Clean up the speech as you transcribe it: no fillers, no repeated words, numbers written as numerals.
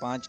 5